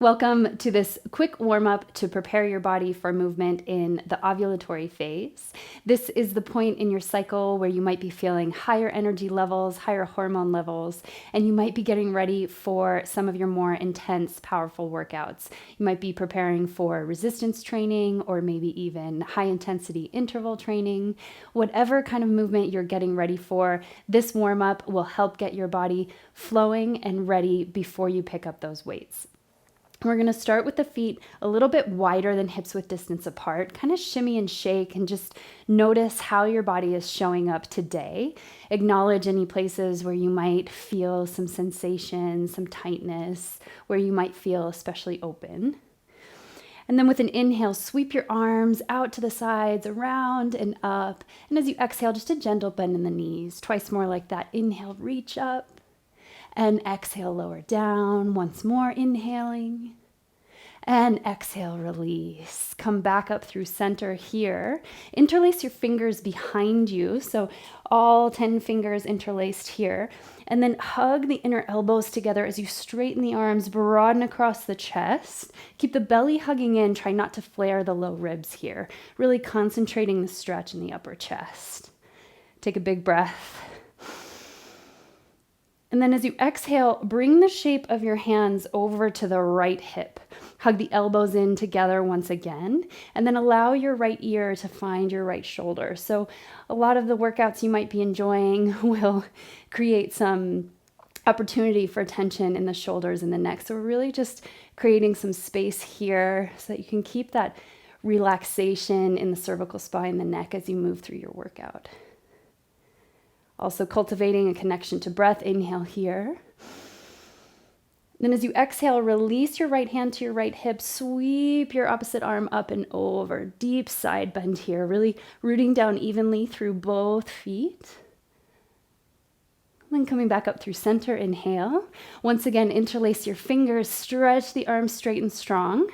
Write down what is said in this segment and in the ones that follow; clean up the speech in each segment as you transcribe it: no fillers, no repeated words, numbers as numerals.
Welcome to this quick warm-up to prepare your body for movement in the ovulatory phase. This is the point in your cycle where you might be feeling higher energy levels, higher hormone levels, and you might be getting ready for some of your more intense, powerful workouts. You might be preparing for resistance training or maybe even high-intensity interval training. Whatever kind of movement you're getting ready for, this warm-up will help get your body flowing and ready before you pick up those weights. We're going to start with the feet a little bit wider than hips width distance apart. Kind of shimmy and shake and just notice how your body is showing up today. Acknowledge any places where you might feel some sensation, some tightness, where you might feel especially open. And then with an inhale, sweep your arms out to the sides, around and up. And as you exhale, just a gentle bend in the knees. Twice more like that. Inhale, reach up. And exhale, lower down. Once more, inhaling. And exhale, release. Come back up through center here. Interlace your fingers behind you. So all 10 fingers interlaced here. And then hug the inner elbows together as you straighten the arms, broaden across the chest. Keep the belly hugging in. Try not to flare the low ribs here. Really concentrating the stretch in the upper chest. Take a big breath. And then as you exhale, bring the shape of your hands over to the right hip. Hug the elbows in together once again, and then allow your right ear to find your right shoulder. So a lot of the workouts you might be enjoying will create some opportunity for tension in the shoulders and the neck. So we're really just creating some space here so that you can keep that relaxation in the cervical spine, the neck as you move through your workout. Also cultivating a connection to breath. Inhale here. Then as you exhale, release your right hand to your right hip. Sweep your opposite arm up and over. Deep side bend here. Really rooting down evenly through both feet. Then coming back up through center. Inhale. Once again, interlace your fingers. Stretch the arms straight and strong.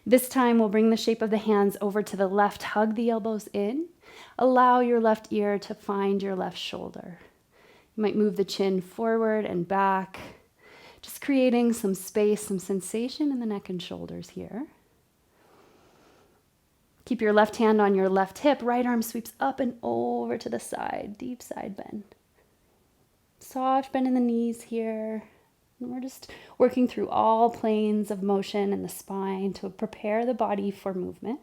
This time we'll bring the shape of the hands over to the left. Hug the elbows in. Allow your left ear to find your left shoulder. You might move the chin forward and back, just creating some space, some sensation in the neck and shoulders here. Keep your left hand on your left hip. Right arm sweeps up and over to the side. Deep side bend. Soft bend in the knees here. And we're just working through all planes of motion in the spine to prepare the body for movement.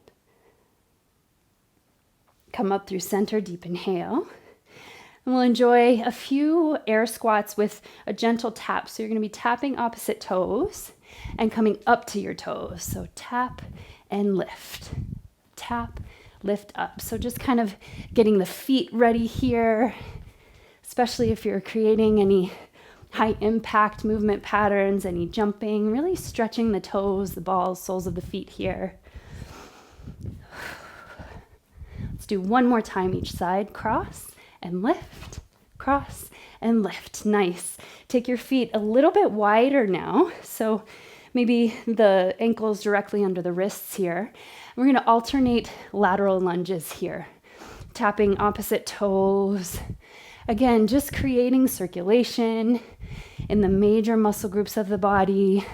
Come up through center, deep inhale. And we'll enjoy a few air squats with a gentle tap. So you're going to be tapping opposite toes and coming up to your toes. So tap and lift. Tap, lift up. So just kind of getting the feet ready here, especially if you're creating any high impact movement patterns, any jumping, really stretching the toes, the balls, soles of the feet here. Let's do one more time each side. Cross and lift, cross and lift. Nice. Take your feet a little bit wider now. So maybe the ankles directly under the wrists here. We're going to alternate lateral lunges here. Tapping opposite toes. Again, just creating circulation in the major muscle groups of the body.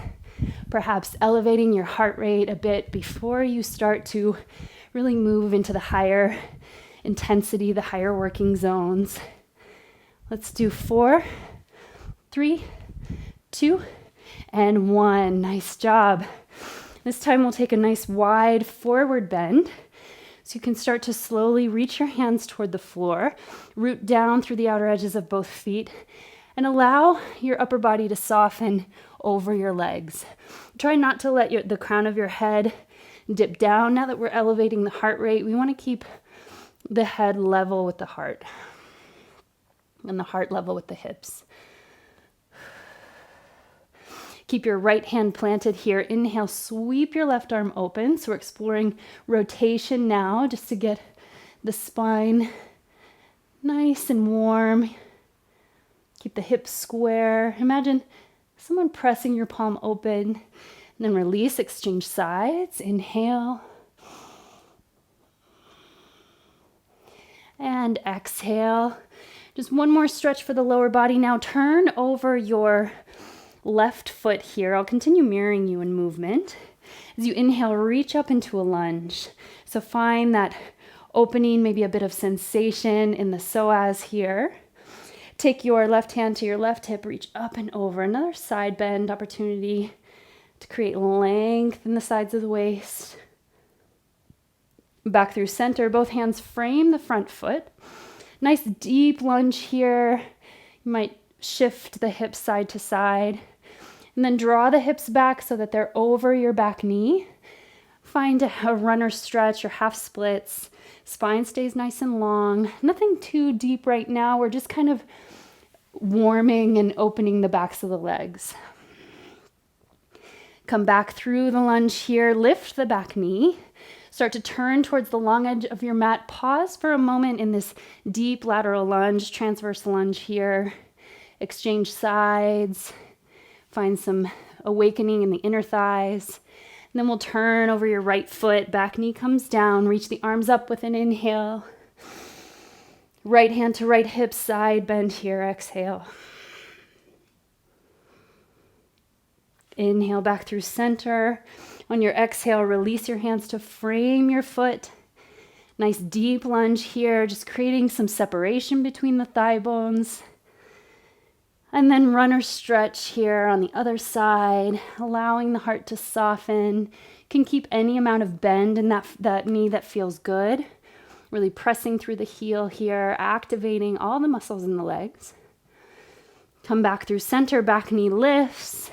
Perhaps elevating your heart rate a bit before you start to really move into the higher intensity, the higher working zones. Let's do 4, 3, 2, and 1. Nice job. This time we'll take a nice wide forward bend. So you can start to slowly reach your hands toward the floor, root down through the outer edges of both feet, and allow your upper body to soften over your legs. Try not to let the crown of your head dip down. Now that we're elevating the heart rate, we want to keep the head level with the heart and the heart level with the hips. Keep your right hand planted here. Inhale, sweep your left arm open. So we're exploring rotation now just to get the spine nice and warm. Keep the hips square. Imagine someone pressing your palm open. And then release, exchange sides. Inhale. and exhale. Just one more stretch for the lower body. Now turn over your left foot here. I'll continue mirroring you in movement. As you inhale, reach up into a lunge. So find that opening, maybe a bit of sensation in the psoas here. Take your left hand to your left hip, reach up and over. Another side bend opportunity to create length in the sides of the waist. Back through center, both hands frame the front foot. Nice deep lunge here. You might shift the hips side to side. And then draw the hips back so that they're over your back knee. Find a runner stretch or half splits. Spine stays nice and long. Nothing too deep right now. We're just kind of warming and opening the backs of the legs. Come back through the lunge here. Lift the back knee. Start to turn towards the long edge of your mat. Pause for a moment in this deep lateral lunge, transverse lunge here. Exchange sides. Find some awakening in the inner thighs. And then we'll turn over your right foot. Back knee comes down. Reach the arms up with an inhale. Right hand to right hip, side bend here. Exhale. Inhale back through center. On your exhale, release your hands to frame your foot. Nice deep lunge here, just creating some separation between the thigh bones. And then runner stretch here on the other side, allowing the heart to soften. You can keep any amount of bend in that knee that feels good. Really pressing through the heel here, activating all the muscles in the legs. Come back through center, back knee lifts.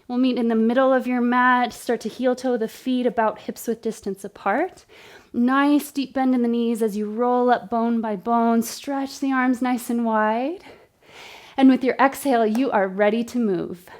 We'll meet in the middle of your mat. Start to heel toe the feet about hips width distance apart. Nice deep bend in the knees as you roll up bone by bone. Stretch the arms nice and wide. And with your exhale, you are ready to move.